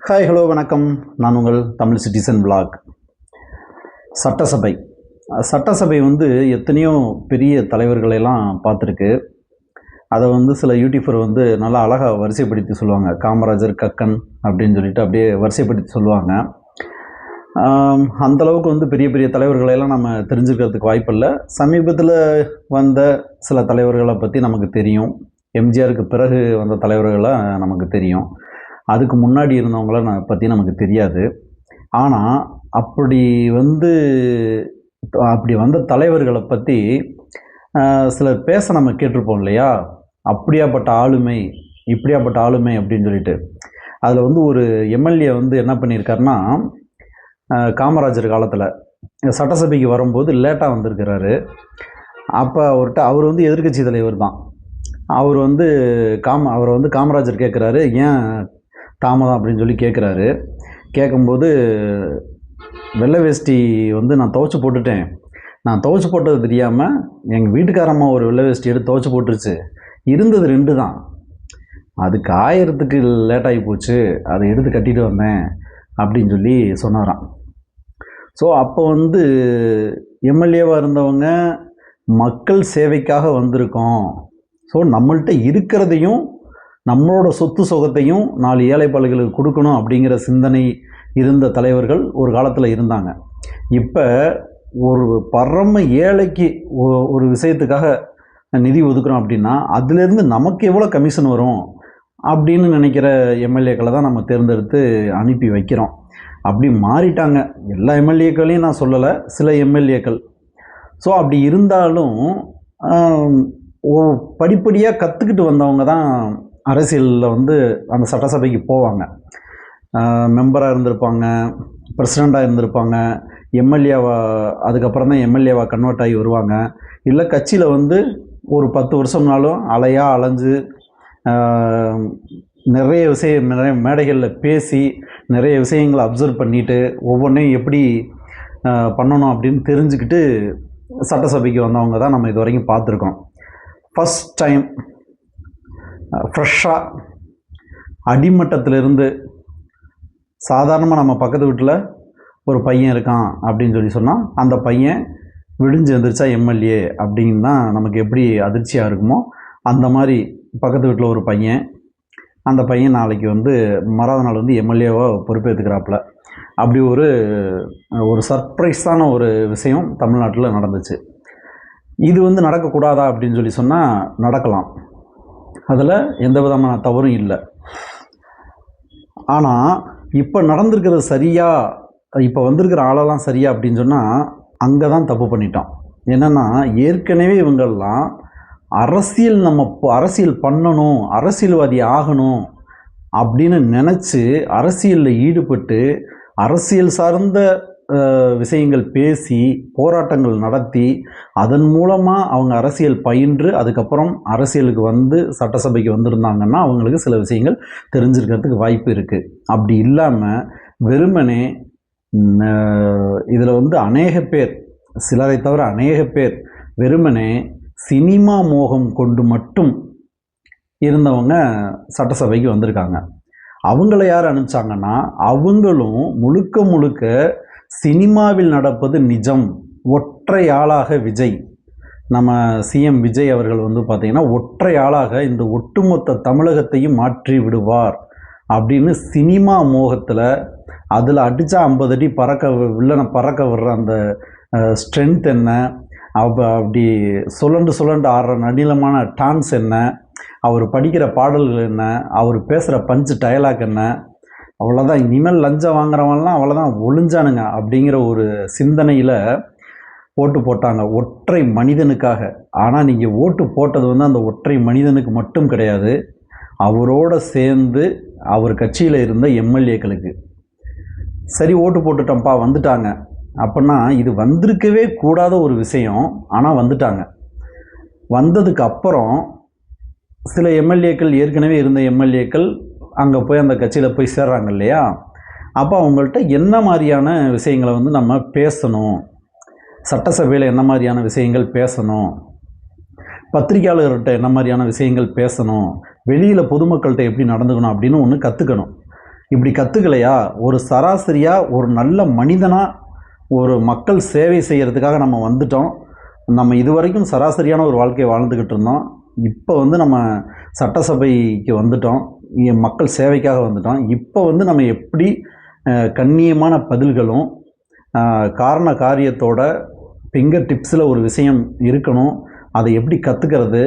Hi hello வணக்கம். நான் உங்கள் தமிழ் சிட்டிசன் விளாக். சட்டசபை சட்டசபை எத்தனையோ பெரிய தலைவர்களெல்லாம் பார்த்துருக்கு. அதை சில யூடியூபர் நல்லா அழகாக வரிசைப்படுத்தி சொல்லுவாங்க. காமராஜர், கக்கன் அப்படின்னு சொல்லிட்டு அப்படியே வரிசைப்படுத்தி சொல்லுவாங்க. அந்தளவுக்கு பெரிய பெரிய தலைவர்களெல்லாம் நம்ம தெரிஞ்சுக்கிறதுக்கு வாய்ப்பில்லை. சமீபத்தில் வந்த சில தலைவர்களை பற்றி நமக்கு தெரியும். எம்ஜிஆருக்கு பிறகு வந்த தலைவர்களை நமக்கு தெரியும். அதுக்கு முன்னாடி இருந்தவங்கள பற்றி நமக்கு தெரியாது. ஆனால் அப்படி வந்த தலைவர்களை பற்றி சிலர் பேச நம்ம கேட்டிருப்போம் இல்லையா? அப்படியாப்பட்ட ஆளுமை, இப்படியாப்பட்ட ஆளுமை அப்படின்னு சொல்லிட்டு. அதில் ஒரு எம்எல்ஏ என்ன பண்ணியிருக்காருன்னா, காமராஜர் காலத்தில் சட்டசபைக்கு வரும்போது லேட்டாக வந்திருக்கிறாரு. அப்போ அவர் எதிர்க்கட்சி தலைவர் தான். அவர் அவரை காமராஜர் கேட்குறாரு, ஏன் தாமதம் அப்படின்னு சொல்லி கேட்குறாரு. கேட்கும்போது, வெள்ளை வேஷ்டி நான் துவைச்சி போட்டுட்டேன். நான் துவைச்சி போட்டது தெரியாமல் எங்கள் வீட்டுக்காரம்மா ஒரு வெள்ளை வேஷ்டி எடுத்து துவைச்சி போட்டுருச்சு. இருந்தது 2 தான். அது காயறதுக்கு லேட்டாகி போச்சு, அதை எடுத்து கட்டிட்டு வந்தேன் அப்படின்னு சொல்லி சொன்னாராம். ஸோ அப்போ எம்எல்ஏவாக இருந்தவங்க மக்கள் சேவைக்காக வந்திருக்கோம். ஸோ நம்மள்கிட்ட இருக்கிறதையும் நம்மளோட சொத்து சுகத்தையும் 4 ஏழை பாலைகளுக்கு கொடுக்கணும் அப்படிங்கிற சிந்தனை இருந்த தலைவர்கள் ஒரு காலத்தில் இருந்தாங்க. இப்போ ஒரு பரம ஏழைக்கு ஒரு விஷயத்துக்காக நிதி ஒதுக்குறோம் அப்படின்னா அதுலேருந்து நமக்கு எவ்வளோ கமிஷன் வரும் அப்படின்னு நினைக்கிற எம்எல்ஏக்களை தான் நம்ம தேர்ந்தெடுத்து அனுப்பி வைக்கிறோம். அப்படி மாறிட்டாங்க. எல்லா எம்எல்ஏக்களையும் நான் சொல்லலை, சில எம்எல்ஏக்கள். ஸோ அப்படி இருந்தாலும் படிப்படியாக கற்றுக்கிட்டு வந்தவங்க தான் அரசியலில் அந்த சட்டசபைக்கு போவாங்க. மெம்பராக இருந்திருப்பாங்க, பிரசிடெண்ட்டாக இருந்திருப்பாங்க, எம்எல்ஏவாக, அதுக்கப்புறம் தான் எம்எல்ஏவாக கன்வெர்ட் ஆகி வருவாங்க. இல்லை கட்சியில் ஒரு 10 வருஷம்னாலும் அலைஞ்சு நிறைய மேடைகளில் பேசி நிறைய விஷயங்களை அப்சர்வ் பண்ணிவிட்டு ஒவ்வொன்றையும் எப்படி பண்ணணும் அப்படின்னு தெரிஞ்சுக்கிட்டு சட்டசபைக்கு வந்தவங்க தான் நம்ம இது வரைக்கும் பார்த்துருக்கோம். ஃபஸ்ட் டைம் ஃப்ரெஷ்ஷாக அடிமட்டத்திலிருந்து சாதாரணமாக நம்ம பக்கத்து வீட்டில் ஒரு பையன் இருக்கான் அப்படின்னு சொல்லி சொன்னால் அந்த பையன் விடிஞ்சு எழுந்திரிச்சா எம்எல்ஏ அப்படின்னு தான் நமக்கு எப்படி அதிர்ச்சியாக இருக்குமோ அந்த மாதிரி பக்கத்து வீட்டில் ஒரு பையன், அந்த பையன் நாளைக்கு மறாத நாள் எம்எல்ஏவாக பொறுப்பேற்றுக்கிறாப்புல. அப்படி ஒரு சர்ப்ரைஸான ஒரு விஷயம் தமிழ்நாட்டில் நடந்துச்சு. இது நடக்கக்கூடாதா அப்படின்னு சொல்லி சொன்னால் நடக்கலாம். அதில் எந்த விதமான தவறும் இல்லை. ஆனால் இப்போ நடந்திருக்கிறது சரியா, இப்போ வந்திருக்கிற ஆளெல்லாம் சரியா அப்படின்னு சொன்னால் அங்கே தான் தப்பு பண்ணிட்டோம். என்னென்னா, ஏற்கனவே இவங்கெல்லாம் அரசியல் பண்ணணும், அரசியல்வாதி ஆகணும் அப்படின்னு நினச்சி அரசியலில் ஈடுபட்டு அரசியல் சார்ந்த விஷயங்கள் பேசி போராட்டங்கள் நடத்தி அதன் மூலமாக அவங்க அரசியல் பயின்று அதுக்கப்புறம் அரசியலுக்கு சட்டசபைக்கு வந்திருந்தாங்கன்னா அவங்களுக்கு சில விஷயங்கள் தெரிஞ்சிருக்கிறதுக்கு வாய்ப்பு இருக்குது. அப்படி இல்லாமல் வெறுமனே இதில் அநேக பேர், சிலரை தவிர அநேக பேர் வெறுமனே சினிமா மோகம் கொண்டு மட்டும் இருந்தவங்க சட்டசபைக்கு வந்திருக்காங்க. அவங்கள யார் அனுப்பிச்சாங்கன்னா, அவங்களும் முழுக்க சினிமாவில் நடப்பது நிஜம். ஒற்றை ஆளாக விஜய், நம்ம சிஎம் விஜய் அவர்கள் பார்த்திங்கன்னா ஒற்றை ஆளாக இந்த ஒட்டுமொத்த தமிழகத்தையும் மாற்றி விடுவார் அப்படின்னு சினிமா மோகத்தில் அதில் அடித்தா 50 அடி வில்லனை பறக்க விடுற அந்த ஸ்ட்ரென்த் என்ன, அப்படி சுழண்டு ஆடுற நடிலமான டான்ஸ் என்ன, அவர் படிக்கிற பாடல்கள் என்ன, அவர் பேசுகிற பஞ்சு டயலாக் என்ன, அவ்வளோதான். இனிமேல் லஞ்சம் வாங்குறவங்கலாம் அவ்வளோதான் ஒளிஞ்சானுங்க அப்படிங்கிற ஒரு சிந்தனையில் ஓட்டு போட்டாங்க ஒற்றை மனிதனுக்காக. ஆனால் நீங்கள் ஓட்டு போட்டது அந்த ஒற்றை மனிதனுக்கு மட்டும் கிடையாது, அவரோட சேர்ந்து அவர் கட்சியில் இருந்த எம்எல்ஏக்களுக்கு. சரி, ஓட்டு போட்டுட்டோம்ப்பா, வந்துட்டாங்க அப்படின்னா இது வந்திருக்கவே கூடாத ஒரு விஷயம். ஆனால் வந்துட்டாங்க. வந்ததுக்கு அப்புறம் சில எம்எல்ஏக்கள், ஏற்கனவே இருந்த எம்எல்ஏக்கள் அங்கே போய் அந்த கட்சியில் போய் சேர்றாங்க இல்லையா? அப்போ அவங்கள்ட்ட என்ன மாதிரியான விஷயங்களை நம்ம பேசணும், சட்டசபையில் என்ன மாதிரியான விஷயங்கள் பேசணும், பத்திரிகையாளர்கிட்ட என்ன மாதிரியான விஷயங்கள் பேசணும், வெளியில் பொதுமக்கள்கிட்ட எப்படி நடந்துக்கணும் அப்படின்னு ஒன்று கற்றுக்கணும். இப்படி கற்றுக்கலையா? ஒரு சராசரியாக ஒரு நல்ல மனிதனாக ஒரு மக்கள் சேவை செய்கிறதுக்காக நம்ம வந்துட்டோம். நம்ம இதுவரைக்கும் சராசரியான ஒரு வாழ்க்கையை வாழ்ந்துக்கிட்டு இருந்தோம். இப்போ வந்து நம்ம சட்டசபைக்கு வந்துட்டோம், மக்கள் சேவைக்காக வந்துட்டோம். இப்போ வந்து நம்ம எப்படி கண்ணியமான பதில்களும் காரண காரியத்தோட ஃபிங்கர் டிப்ஸில் ஒரு விஷயம் இருக்கணும், அதை எப்படி கற்றுக்கிறது,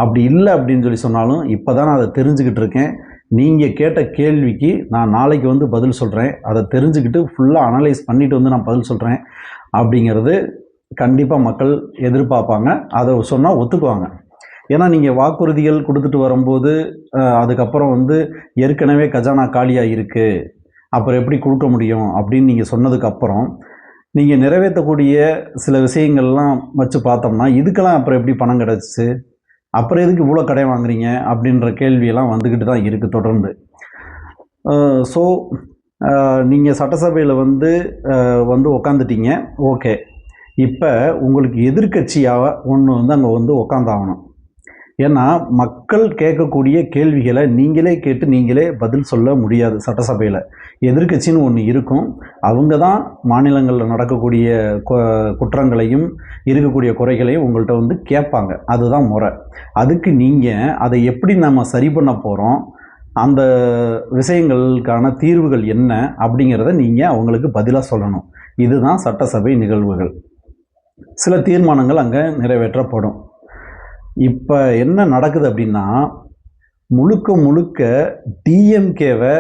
அப்படி இல்லை அப்படின்னு சொல்லி சொன்னாலும் இப்போ தான் நான் அதை தெரிஞ்சுக்கிட்டு இருக்கேன். நீங்கள் கேட்ட கேள்விக்கு நான் நாளைக்கு வந்து பதில் சொல்கிறேன். அதை தெரிஞ்சுக்கிட்டு ஃபுல்லாக அனலைஸ் பண்ணிவிட்டு வந்து நான் பதில் சொல்கிறேன் அப்படிங்கிறது கண்டிப்பாக மக்கள் எதிர்பார்ப்பாங்க. அதை சொன்னால் ஒத்துக்குவாங்க. ஏன்னா நீங்கள் வாக்குறுதிகள் கொடுத்துட்டு வரும்போது அதுக்கப்புறம் வந்து ஏற்கனவே கஜானா காலியாக இருக்குது, அப்புறம் எப்படி கொடுக்க முடியும் அப்படின்னு நீங்கள் சொன்னதுக்கப்புறம் நீங்கள் நிறைவேற்றக்கூடிய சில விஷயங்கள்லாம் வச்சு பார்த்தோம்னா இதுக்கெல்லாம் அப்புறம் எப்படி பணம் கிடச்சிச்சு, அப்புறம் எதுக்கு இவ்வளோ கடை வாங்குறீங்க அப்படின்ற கேள்வியெல்லாம் வந்துக்கிட்டு தான் இருக்குது தொடர்ந்து. ஸோ நீங்கள் சட்டசபையில் வந்து உக்காந்துட்டீங்க, ஓகே. இப்போ உங்களுக்கு எதிர்க்கட்சியாக ஒன்று வந்து அங்கே வந்து உக்காந்தாகணும். ஏன்னா மக்கள் கேட்கக்கூடிய கேள்விகளை நீங்களே கேட்டு நீங்களே பதில் சொல்ல முடியாது. சட்டசபையில் எதிர்க்கட்சின்னு ஒன்று இருக்கும். அவங்க தான் மாநிலங்களில் நடக்கக்கூடிய குற்றங்களையும் இருக்கக்கூடிய குறைகளையும் உங்கள்கிட்ட வந்து கேட்பாங்க. அதுதான் முறை. அதுக்கு நீங்கள் அதை எப்படி நம்ம சரி பண்ண போகிறோம், அந்த விஷயங்களுக்கான தீர்வுகள் என்ன அப்படிங்கிறத நீங்கள் அவங்களுக்கு பதிலாக சொல்லணும். இதுதான் சட்டசபை நிகழ்வுகள். சில தீர்மானங்கள் அங்கே நிறைவேற்றப்படும். இப்போ என்ன நடக்குது அப்படின்னா, முழுக்க முழுக்க டிஎம்கேவை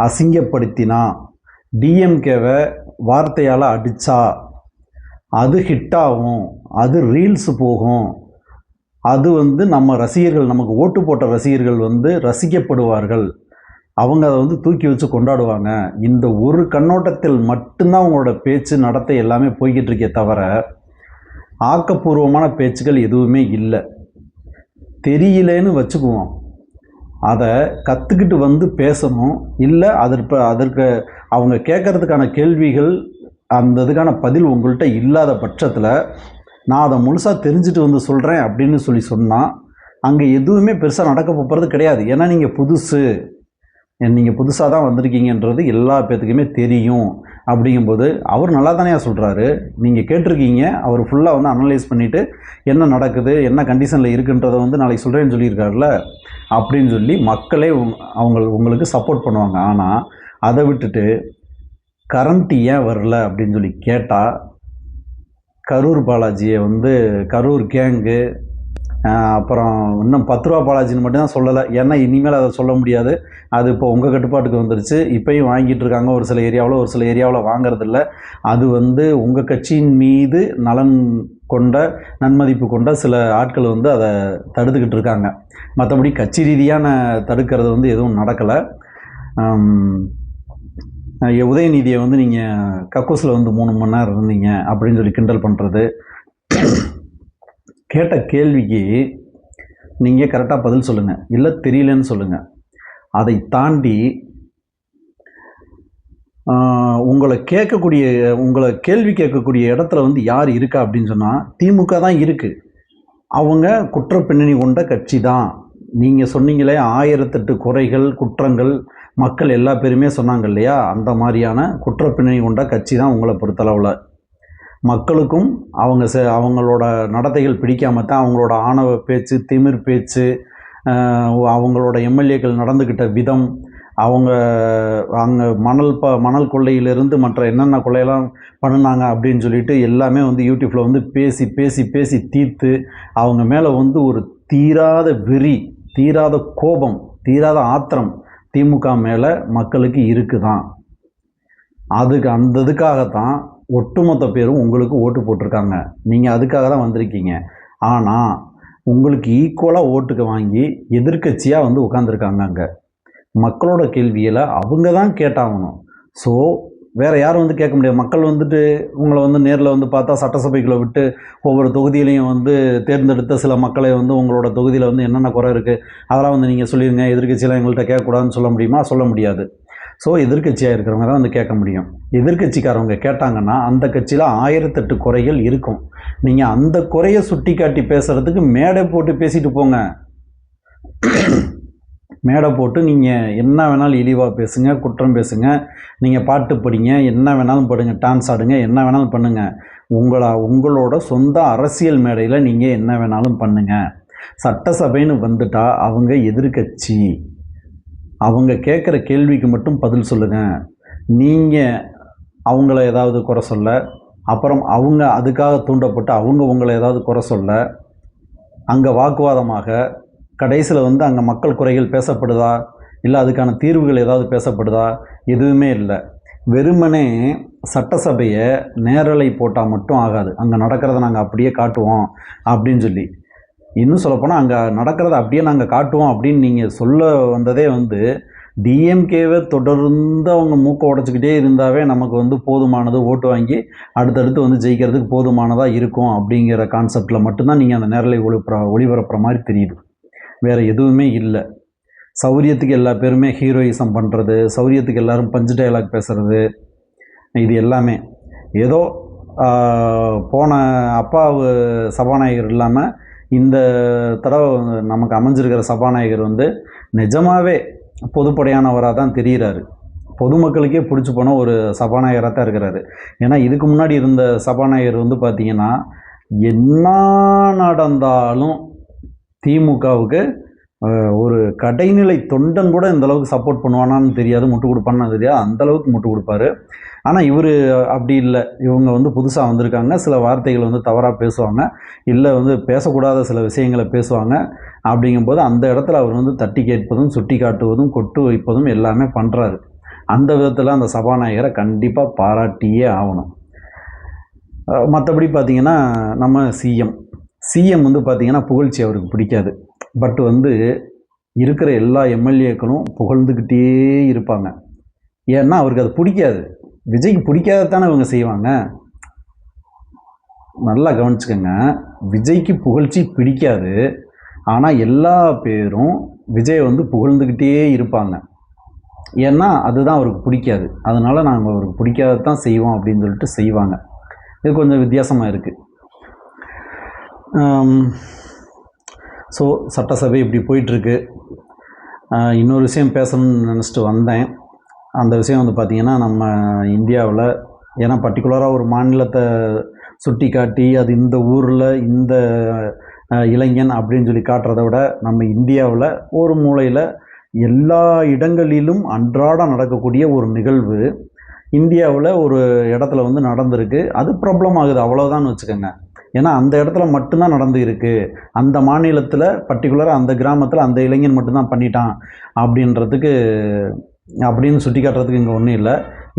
அசிங்கப்படுத்தினா, டிஎம்கேவை வார்த்தையால் அடித்தா அது ஹிட்டாகும், அது ரீல்ஸ் போகும், அது வந்து நம்ம ரசிகர்கள், நமக்கு ஓட்டு போட்ட ரசிகர்கள் வந்து ரசிக்கப்படுவார்கள், அவங்க அதை வந்து தூக்கி வச்சு கொண்டாடுவாங்க. இந்த ஒரு கண்ணோட்டத்தில் மட்டும்தான் அவங்களோட பேச்சு நடத்தை எல்லாமே போய்கிட்டு இருக்கே தவிர ஆக்கப்பூர்வமான பேச்சுகள் எதுவுமே இல்லை. தெரியலேன்னு வச்சுக்குவோம், அதை கற்றுக்கிட்டு வந்து பேசணும். இல்லை அதற்கு அவங்க கேட்குறதுக்கான கேள்விகள் அந்த இதுக்கான பதில் உங்கள்கிட்ட இல்லாத பட்சத்தில் நான் அதை முழுசாக தெரிஞ்சுட்டு வந்து சொல்கிறேன் அப்படின்னு சொல்லி சொன்னால் அங்கே எதுவுமே பெருசாக நடக்க போகிறது கிடையாது. ஏன்னா நீங்கள் புதுசாக தான் வந்திருக்கீங்கன்றது எல்லா பேர்த்துக்குமே தெரியும். அப்படிங்கும்போது அவர் நல்லா தானே சொல்கிறாரு, நீங்கள் கேட்டிருக்கீங்க, அவர் ஃபுல்லாக வந்து அனலைஸ் பண்ணிவிட்டு என்ன நடக்குது, என்ன கண்டிஷனில் இருக்குன்றதை வந்து நாளைக்கு சொல்கிறேன்னு சொல்லியிருக்காருல அப்படின்னு சொல்லி மக்களே உங்களுக்கு சப்போர்ட் பண்ணுவாங்க. ஆனால் அதை விட்டுட்டு கரண்ட் ஏன் வரல அப்படின்னு சொல்லி கேட்டால், கரூர் பாலாஜியை வந்து கரூர் கேங்கு, அப்புறம் இன்னும் 10 ரூபா பாலாஜின்னு மட்டும்தான் சொல்லலை. ஏன்னா இனிமேல் அதை சொல்ல முடியாது, அது இப்போ உங்கள் கட்டுப்பாட்டுக்கு வந்துருச்சு. இப்போயும் வாங்கிட்டு இருக்காங்க ஒரு சில ஏரியாவில், ஒரு சில ஏரியாவில் வாங்கிறதில்ல. அது வந்து உங்கள் கட்சியின் மீது நலன் கொண்ட நன்மதிப்பு கொண்ட சில ஆட்கள் வந்து அதை தடுத்துக்கிட்டு இருக்காங்க. மற்றபடி கட்சி ரீதியான தடுக்கிறது வந்து எதுவும் நடக்கலை. உதயநிதியை வந்து நீங்கள் கக்கூஸில் வந்து 3 மணி நேரம் இருந்தீங்க அப்படின்னு சொல்லி கிண்டல் பண்ணுறது, கேட்ட கேள்விக்கு நீங்கள் கரெக்டாக பதில் சொல்லுங்கள், இல்லை தெரியலன்னு சொல்லுங்கள். அதை தாண்டி உங்களை கேள்வி கேட்கக்கூடிய இடத்துல வந்து யார் இருக்கா அப்படின்னு சொன்னால் திமுக தான் இருக்குது. அவங்க குற்ற பின்னணி கொண்ட கட்சி தான். நீங்கள் சொன்னீங்களே 1008 குறைகள் குற்றங்கள் மக்கள் எல்லா பேருமே சொன்னாங்க இல்லையா, அந்த மாதிரியான குற்ற பின்னணி கொண்ட கட்சி தான் உங்களை பொறுத்தளவில். மக்களுக்கும் அவங்களோட நடத்தைகள் பிடிக்காம தான் அவங்களோட ஆணவ பேச்சு, திமிர் பேச்சு, அவங்களோட எம்எல்ஏக்கள் நடந்துக்கிட்ட விதம், அவங்க அங்கே மணல் கொள்ளையிலிருந்து மற்ற என்னென்ன கொள்ளையெல்லாம் பண்ணினாங்க அப்படின்னு சொல்லிட்டு எல்லாமே வந்து யூடியூப்பில் வந்து பேசி பேசி பேசி தீர்த்து அவங்க மேலே வந்து ஒரு தீராத வெறி, தீராத கோபம், தீராத ஆத்திரம் திமுக மேலே மக்களுக்கு இருக்குதான். அந்த இதுக்காகத்தான் ஒட்டுமொத்த பேரும் உங்களுக்கு ஓட்டு போட்டிருக்காங்க. நீங்கள் அதுக்காக தான் வந்திருக்கீங்க. ஆனால் உங்களுக்கு ஈக்குவலாக ஓட்டுக்கு வாங்கி எதிர்க்கட்சியாக வந்து உட்காந்துருக்காங்க. அங்கே மக்களோட கேள்வியில் அவங்க தான் கேட்டாகணும். ஸோ வேறு யாரும் வந்து கேட்க முடியாது. மக்கள் வந்துட்டு உங்களை வந்து நேரில் வந்து பார்த்தா சட்டசபைக்குள்ளே விட்டு ஒவ்வொரு தொகுதியிலையும் வந்து தேர்ந்தெடுத்த சில மக்களை வந்து உங்களோட தொகுதியில் வந்து என்னென்ன குறை இருக்குது அதெல்லாம் வந்து நீங்கள் சொல்லிடுங்க, எதிர்க்கட்சியெலாம் எங்கள்கிட்ட கேட்கக்கூடாதுன்னு சொல்ல முடியுமா? சொல்ல முடியாது. ஸோ எதிர்க்கட்சியாக இருக்கிறவங்க தான் வந்து கேட்க முடியும். எதிர்க்கட்சிக்காரவங்க கேட்டாங்கன்னா அந்த கட்சியில் 1008 குறைகள் இருக்கும். நீங்கள் அந்த குறையை சுட்டி காட்டி பேசுகிறதுக்கு மேடை போட்டு பேசிட்டு போங்க. மேடை போட்டு நீங்கள் என்ன வேணாலும் இழிவாக பேசுங்க, குற்றம் பேசுங்க, நீங்கள் பாட்டு படிங்க, என்ன வேணாலும் படுங்க, டான்ஸ் ஆடுங்க, என்ன வேணாலும் பண்ணுங்கள். உங்களோட சொந்த அரசியல் மேடையில் நீங்கள் என்ன வேணாலும் பண்ணுங்கள். சட்டசபைன்னு வந்துட்டா அவங்க எதிர்க்கட்சி, அவங்க கேட்குற கேள்விக்கு மட்டும் பதில் சொல்லுங்கள். நீங்கள் அவங்கள ஏதாவது குறை சொல்ல, அப்புறம் அவங்க அதுக்காக தூண்டப்பட்டு அவங்க உங்களை ஏதாவது குறை சொல்ல, அங்கே வாக்குவாதமாக கடைசியில் வந்து அங்கே மக்கள் குறைகள் பேசப்படுதா, இல்லை அதுக்கான தீர்வுகள் ஏதாவது பேசப்படுதா? எதுவுமே இல்லை. வெறுமனே சட்டசபையை நேரலை போட்டால் மட்டும் ஆகாது. அங்கே நடக்கிறத நாங்கள் அப்படியே காட்டுவோம் அப்படின்னு சொல்லி, இன்னும் சொல்லப்போனால் அங்கே நடக்கிறத அப்படியே நாங்கள் காட்டுவோம் அப்படின்னு நீங்கள் சொல்ல வந்ததே வந்து டிஎம்கேவை தொடர்ந்து அவங்க மூக்கை உடச்சிக்கிட்டே இருந்தாவே நமக்கு வந்து போதுமானது, ஓட்டு வாங்கி அடுத்தடுத்து வந்து ஜெயிக்கிறதுக்கு போதுமானதாக இருக்கும் அப்படிங்கிற கான்செப்டில் மட்டும்தான் நீங்கள் அந்த நேரலை ஒளிபரப்புற மாதிரி தெரியுது. வேறு எதுவுமே இல்லை. சௌரியத்துக்கு எல்லா பேருமே ஹீரோயிசம் பண்ணுறது, சௌரியத்துக்கு எல்லோரும் பஞ்சு டைலாக் பேசுகிறது, இது எல்லாமே ஏதோ போன அப்பாவு சபாநாயகர் இல்லாமல் இந்த தடவை நமக்கு அமைஞ்சிருக்கிற சபாநாயகர் வந்து நிஜமாகவே பொதுப்படையானவராக தான் தெரிகிறாரு. பொதுமக்களுக்கே பிடிச்சி போன ஒரு சபாநாயகராக தான் இருக்கிறாரு. ஏன்னா இதுக்கு முன்னாடி இருந்த சபாநாயகர் வந்து பார்த்திங்கன்னா என்ன நடந்தாலும் திமுகவுக்கு ஒரு கடைநிலை தொண்டன் கூட இந்தளவுக்கு சப்போர்ட் பண்ணுவானான்னு தெரியாது, முட்டு கொடுப்பான்னு தெரியாது, அந்தளவுக்கு முட்டு கொடுப்பாரு. ஆனால் இவர் அப்படி இல்லை. இவங்க வந்து புதுசாக வந்திருக்காங்க, சில வார்த்தைகள் வந்து தவறாக பேசுவாங்க, இல்லை வந்து பேசக்கூடாத சில விஷயங்களை பேசுவாங்க. அப்படிங்கும்போது அந்த இடத்துல அவர் வந்து தட்டி கேட்பதும், சுட்டி காட்டுவதும், கொட்டு வைப்பதும் எல்லாமே பண்ணுறாரு. அந்த விதத்தில் அந்த சபாநாயகரை கண்டிப்பாக பாராட்டியே ஆகணும். மற்றபடி பார்த்திங்கன்னா நம்ம சிஎம் வந்து பார்த்திங்கன்னா புகழ்ச்சி அவருக்கு பிடிக்காது. பட் வந்து இருக்கிற எல்லா எம்எல்ஏக்களும் புகழ்ந்துக்கிட்டே இருப்பாங்க. ஏன்னா அவருக்கு அது பிடிக்காது. விஜய்க்கு பிடிக்காததானே இவங்க செய்வாங்க. நல்லா கவனிச்சுக்கோங்க, விஜய்க்கு புகழ்ச்சி பிடிக்காது, ஆனால் எல்லா பேரும் விஜய் வந்து புகழ்ந்துக்கிட்டே இருப்பாங்க. ஏன்னா அதுதான் அவருக்கு பிடிக்காது. அதனால் நாங்கள் அவருக்கு பிடிக்காததான் செய்வோம் அப்படின்னு சொல்லிட்டு செய்வாங்க. இது கொஞ்சம் வித்தியாசமாக இருக்குது. ஸோ சட்டசபை இப்படி போயிட்டுருக்கு. இன்னொரு விஷயம் பேசணும்னு நினச்சிட்டு வந்தேன். அந்த விஷயம் வந்து பார்த்திங்கன்னா நம்ம இந்தியாவில், ஏன்னா பர்டிகுலராக ஒரு மாநிலத்தை சுட்டி காட்டி அது இந்த ஊரில் இந்த இளைஞன் அப்படின்னு சொல்லி காட்டுறத விட நம்ம இந்தியாவில் ஒரு மூலையில் எல்லா இடங்களிலும் அன்றாடம் நடக்கக்கூடிய ஒரு நிகழ்வு இந்தியாவில் ஒரு இடத்துல வந்து நடந்திருக்கு. அது ப்ராப்ளம் ஆகுது, அவ்வளோதான் வச்சுக்கோங்க. ஏன்னா அந்த இடத்துல மட்டும்தான் நடந்து இருக்குது, அந்த மாநிலத்தில் பர்டிகுலராக அந்த கிராமத்தில் அந்த இளைஞன் மட்டும்தான் பண்ணிட்டான் அப்படின்றதுக்கு அப்படின்னு சுட்டி காட்டுறதுக்கு இங்கே ஒன்றும் இல்லை.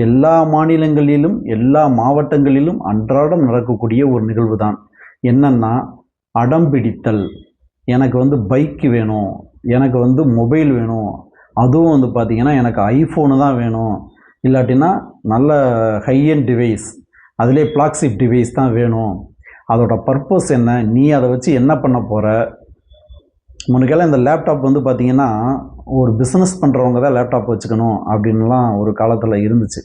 எல்லா மாநிலங்களிலும் எல்லா மாவட்டங்களிலும் அன்றாடம் நடக்கக்கூடிய ஒரு நிகழ்வு தான். என்னென்னா அடம் பிடித்தல். எனக்கு வந்து பைக்கு வேணும், எனக்கு வந்து மொபைல் வேணும், அதுவும் வந்து பார்த்திங்கன்னா எனக்கு ஐஃபோனு தான் வேணும், இல்லாட்டினா நல்ல ஹையண்ட் டிவைஸ், அதிலே ஃப்ளாக்ஷிப் டிவைஸ் தான் வேணும். அதோட பர்பஸ் என்ன, நீ அதை வச்சு என்ன பண்ண போகிற? முன்னுக்கெல்லாம் இந்த லேப்டாப் வந்து பார்த்திங்கன்னா ஒரு பிஸ்னஸ் பண்ணுறவங்க தான் லேப்டாப் வச்சுக்கணும் அப்படின்லாம் ஒரு காலத்தில் இருந்துச்சு.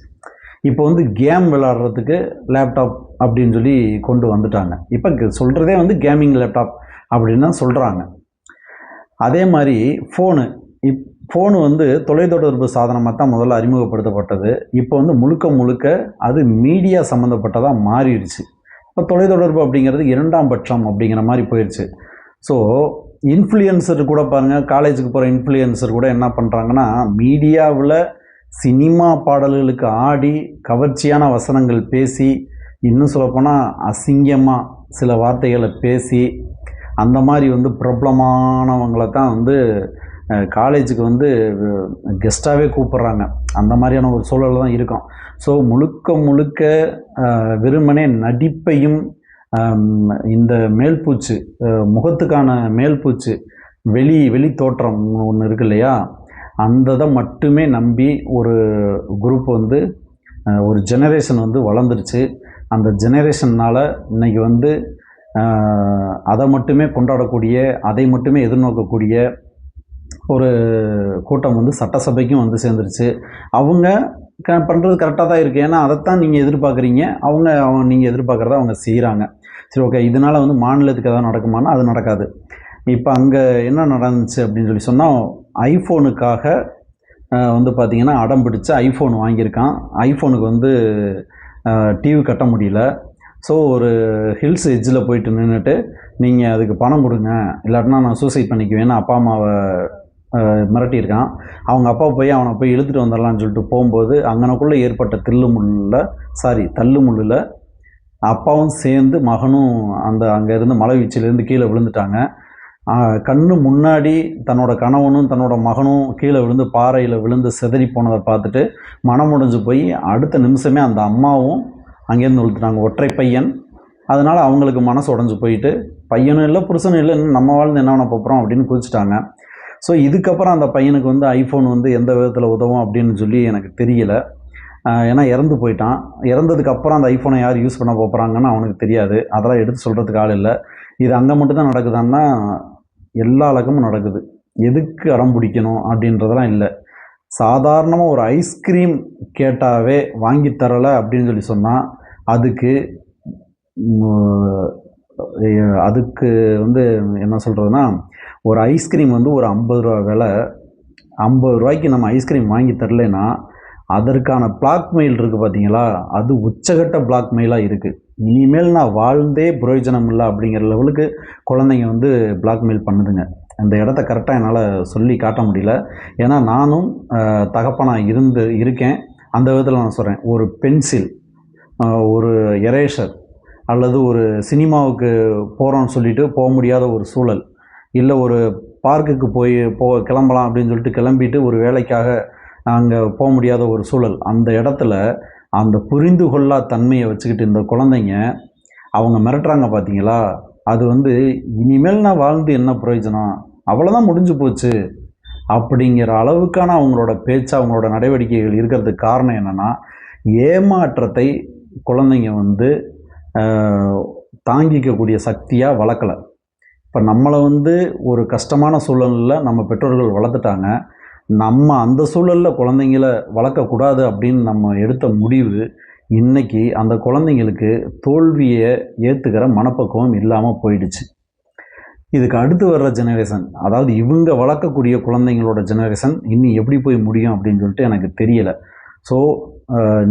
இப்போ வந்து கேம் விளாட்றதுக்கு லேப்டாப் அப்படின்னு சொல்லி கொண்டு வந்துட்டாங்க. இப்போ சொல்கிறதே வந்து கேமிங் லேப்டாப் அப்படின்னு தான் சொல்கிறாங்க. அதே மாதிரி ஃபோனு வந்து தொலைத்தொடர்பு சாதனமாக தான் முதல்ல அறிமுகப்படுத்தப்பட்டது. இப்போ வந்து முழுக்க அது மீடியா சம்மந்தப்பட்டதாக மாறிடுச்சு. இப்போ தொலைத்தொடர்பு அப்படிங்கிறது இரண்டாம் பட்சம் அப்படிங்கிற மாதிரி போயிடுச்சு. ஸோ இன்ஃப்ளூயன்சர் கூட பாருங்கள், காலேஜுக்கு போகிற இன்ஃப்ளூயன்சர் கூட என்ன பண்ணுறாங்கன்னா மீடியாவில் சினிமா பாடல்களுக்கு ஆடி கவர்ச்சியான வசனங்கள் பேசி, இன்னும் சொல்லப்போனால் அசிங்கமாக சில வார்த்தைகளை பேசி, அந்த மாதிரி வந்து பிரபலமானவங்களை தான் வந்து காலேஜுக்கு வந்து கெஸ்ட்டாகவே கூப்பிட்றாங்க. அந்த மாதிரியான ஒரு சூழல் தான் இருக்கும். ஸோ முழுக்க வெறுமனே நடிப்பையும் இந்த மேல்பூச்சு, முகத்துக்கான மேல்பூச்சு, வெளி தோற்றம் ஒன்று இருக்கு இல்லையா, அந்த இதை மட்டுமே நம்பி ஒரு குரூப் வந்து ஒரு ஜெனரேஷன் வந்து வளர்ந்துருச்சு. அந்த ஜெனரேஷன்னால் இன்றைக்கி வந்து அதை மட்டுமே கொண்டாடக்கூடிய, அதை மட்டுமே எதிர்நோக்கக்கூடிய ஒரு கூட்டம் வந்து சட்டசபைக்கும் வந்து சேர்ந்துருச்சு. அவங்க பண்ணுறது கரெக்டாக தான் இருக்குது. ஏன்னா அதைத்தான் நீங்கள் எதிர்பார்க்குறீங்க, நீங்கள் எதிர்பார்க்குறத அவங்க செய்கிறாங்க. சரி, ஓகே, இதனால் வந்து மாநிலத்துக்கு எதாவது நடக்குமானா அது நடக்காது. இப்போ அங்கே என்ன நடந்துச்சு அப்படின்னு சொல்லி சொன்னால், ஐஃபோனுக்காக வந்து பார்த்திங்கன்னா அடம் பிடிச்சு ஐஃபோன் வாங்கியிருக்கான். ஐஃபோனுக்கு வந்து டிவி கட்ட முடியல. ஸோ ஒரு ஹில்ஸ் எட்ஜில் போயிட்டு நின்றுட்டு, நீங்கள் அதுக்கு பணம் கொடுங்க, இல்லாட்டினா நான் சூசைட் பண்ணிக்குவேன்னு அப்பா அம்மாவை மிரட்டியிருக்கான். அவங்க அப்பா போய் அவனை போய் இழுத்துட்டு வந்துடலான்னு சொல்லிட்டு போகும்போது அங்கனக்குள்ளே ஏற்பட்ட தள்ளுமுள்ளில் அப்பாவும் சேர்ந்து மகனும் அங்கேருந்து மலை வீச்சிலேருந்து கீழே விழுந்துட்டாங்க. கண்ணு முன்னாடி தன்னோட கணவனும் தன்னோட மகனும் கீழே விழுந்து பாறையில் விழுந்து சிதறி போனதை பார்த்துட்டு மனம் முடிஞ்சு போய் அடுத்த நிமிஷமே அந்த அம்மாவும் அங்கேருந்து விழுத்துட்டாங்க. ஒற்றை பையன். அதனால் அவங்களுக்கு மனசு உடஞ்சி போயிட்டு, பையனும் இல்லை புருஷனும் இல்லை, நம்ம வாழ்ந்து என்ன பண்ண போகிறோம் அப்படின்னு குதிச்சிட்டாங்க. ஸோ இதுக்கப்புறம் அந்த பையனுக்கு வந்து ஐஃபோன் வந்து எந்த விதத்தில் உதவும் அப்படின்னு சொல்லி எனக்கு தெரியல. ஏன்னா இறந்து போயிட்டான். இறந்ததுக்கப்புறம் அந்த ஐஃபோனை யார் யூஸ் பண்ண போகிறாங்கன்னு அவனுக்கு தெரியாது. அதெல்லாம் எடுத்து சொல்கிறதுக்கு ஆள் இல்லை. இது அங்கே மட்டும்தான் நடக்குதான்னா எல்லா இலக்கமும் நடக்குது. எதுக்கு அடம் பிடிக்கணும் அப்படின்றதெல்லாம் இல்லை. சாதாரணமாக ஒரு ஐஸ்கிரீம் கேட்டாவே வாங்கி தரலை அப்படின்னு சொல்லி சொன்னால் அதுக்கு வந்து என்ன சொல்கிறதுனா, ஒரு ஐஸ்கிரீம் வந்து ஒரு 50 ரூபா விலை. 50 ரூபாய்க்கு நம்ம ஐஸ்கிரீம் வாங்கி தரலைன்னா அதற்கான பிளாக்மெயில் இருக்குது பார்த்தீங்களா, அது உச்சகட்ட பிளாக்மெயிலாக இருக்குது. இனிமேல் நான் வாழ்ந்தே பிரயோஜனம் இல்லை அப்படிங்கிற லெவலுக்கு குழந்தைங்க வந்து பிளாக்மெயில் பண்ணுதுங்க. அந்த இடத்த கரெக்டாக என்னால் சொல்லி காட்ட முடியல. ஏன்னா நானும் தகப்பனாக இருக்கேன். அந்த விதத்தில் நான் சொல்கிறேன், ஒரு பென்சில், ஒரு எரேசர் அல்லது ஒரு சினிமாவுக்கு போகிறோன்னு சொல்லிட்டு போக முடியாத ஒரு சூழல், இல்லை ஒரு பார்க்குக்கு கிளம்பலாம் அப்படின்னு சொல்லிட்டு கிளம்பிட்டு ஒரு வேலைக்காக அங்கே போக முடியாத ஒரு சூழல், அந்த இடத்துல அந்த புரிந்து கொள்ளா தன்மையை வச்சுக்கிட்டு இந்த குழந்தைங்க அவங்க மிரட்டுறாங்க பார்த்தீங்களா, அது வந்து இனிமேல் நான் வாழ்ந்து என்ன பிரயோஜனம், அவ்வளோதான் முடிஞ்சு போச்சு அப்படிங்கிற அளவுக்கான அவங்களோட பேச்சு, அவங்களோட நடவடிக்கைகள் இருக்கிறதுக்கு காரணம் என்னென்னா, ஏமாற்றத்தை குழந்தைங்க வந்து தாங்கிக்கக்கூடிய சக்தியாக வளர்க்கலை. இப்போ நம்மளை வந்து ஒரு கஷ்டமான சூழலில் நம்ம பெற்றோர்கள் வளர்த்துட்டாங்க. நம்ம அந்த சூழலில் குழந்தைங்கள வளர்க்கக்கூடாது அப்படின்னு நம்ம எடுத்த முடிவு இன்றைக்கி அந்த குழந்தைங்களுக்கு தோல்வியை ஏற்றுக்கிற மனப்பக்குவம் இல்லாமல் போயிடுச்சு. இதுக்கு அடுத்து வர்ற ஜெனரேஷன், அதாவது இவங்க வளர்க்கக்கூடிய குழந்தைங்களோட ஜெனரேஷன் இன்னும் எப்படி போய் முடியும் அப்படின்னு சொல்லிட்டு எனக்கு தெரியலை. ஸோ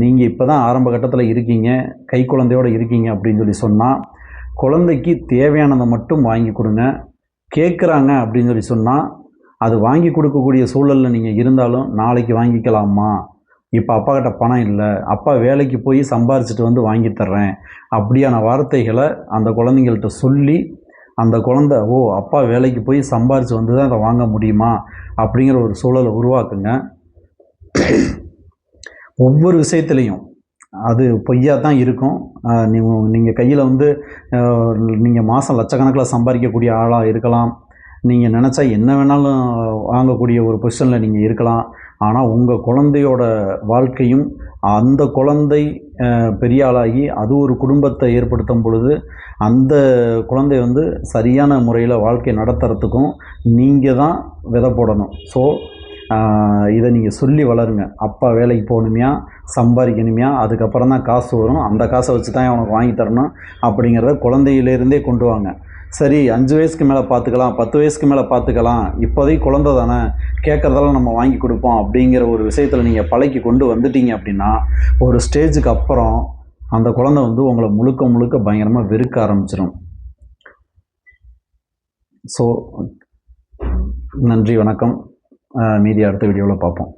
நீங்கள் இப்போ தான் ஆரம்ப கட்டத்தில் இருக்கீங்க, கை குழந்தையோடு இருக்கீங்க அப்படின்னு சொல்லி சொன்னால், குழந்தைக்கு தேவையானதை மட்டும் வாங்கி கொடுங்க. கேட்குறாங்க அப்படின்னு சொல்லி சொன்னால், அது வாங்கி கொடுக்கக்கூடிய சூழலில் நீங்கள் இருந்தாலும் நாளைக்கு வாங்கிக்கலாமா, இப்போ அப்பா கிட்ட பணம் இல்லை, அப்பா வேலைக்கு போய் சம்பாரிச்சிட்டு வந்து வாங்கி தர்றேன் அப்படியான வார்த்தைகளை அந்த குழந்தைங்கள்ட்ட சொல்லி, அந்த குழந்தை அப்பா வேலைக்கு போய் சம்பாரித்து வந்து தான் அதை வாங்க முடியுமா அப்படிங்கிற ஒரு சூழலை உருவாக்குங்க. ஒவ்வொரு விஷயத்துலேயும் அது பொய்யா தான் இருக்கும். நீங்கள் கையில் வந்து நீங்கள் மாதம் லட்சக்கணக்கில் சம்பாதிக்கக்கூடிய ஆளாக இருக்கலாம். நீங்கள் நினச்சா என்ன வேணாலும் வாங்கக்கூடிய ஒரு பொசிஷனில் நீங்கள் இருக்கலாம். ஆனால் உங்கள் குழந்தையோட வாழ்க்கையும், அந்த குழந்தை பெரிய ஆளாகி அது ஒரு குடும்பத்தை ஏற்படுத்தும் பொழுது அந்த குழந்தை வந்து சரியான முறையில் வாழ்க்கை நடத்துறதுக்கும் நீங்கள் தான் விதை போடணும். ஸோ இதை நீங்கள் சொல்லி வளருங்க. அப்பா வேலைக்கு போகணுமையா, சம்பாதிக்கணுமையா, அதுக்கப்புறம் தான் காசு வரும், அந்த காசை வச்சு தான் அவனுக்கு வாங்கி தரணும் அப்படிங்கிறத குழந்தையிலேருந்தே கொண்டு வாங்க. சரி 5 வயசுக்கு மேலே பார்த்துக்கலாம், 10 வயசுக்கு மேலே பார்த்துக்கலாம், இப்போதைக்கு குழந்தை தானே, கேட்குறதெல்லாம் நம்ம வாங்கி கொடுப்போம் அப்படிங்கிற ஒரு விஷயத்தில் நீங்கள் பழக்கி கொண்டு வந்துட்டீங்க அப்படின்னா, ஒரு ஸ்டேஜுக்கு அப்புறம் அந்த குழந்தை வந்து உங்களை முழுக்க முழுக்க பயங்கரமாக வெறுக்க ஆரம்பிச்சிடும். ஸோ நன்றி, வணக்கம். மீதி அடுத்த வீடியோவில் பார்ப்போம்.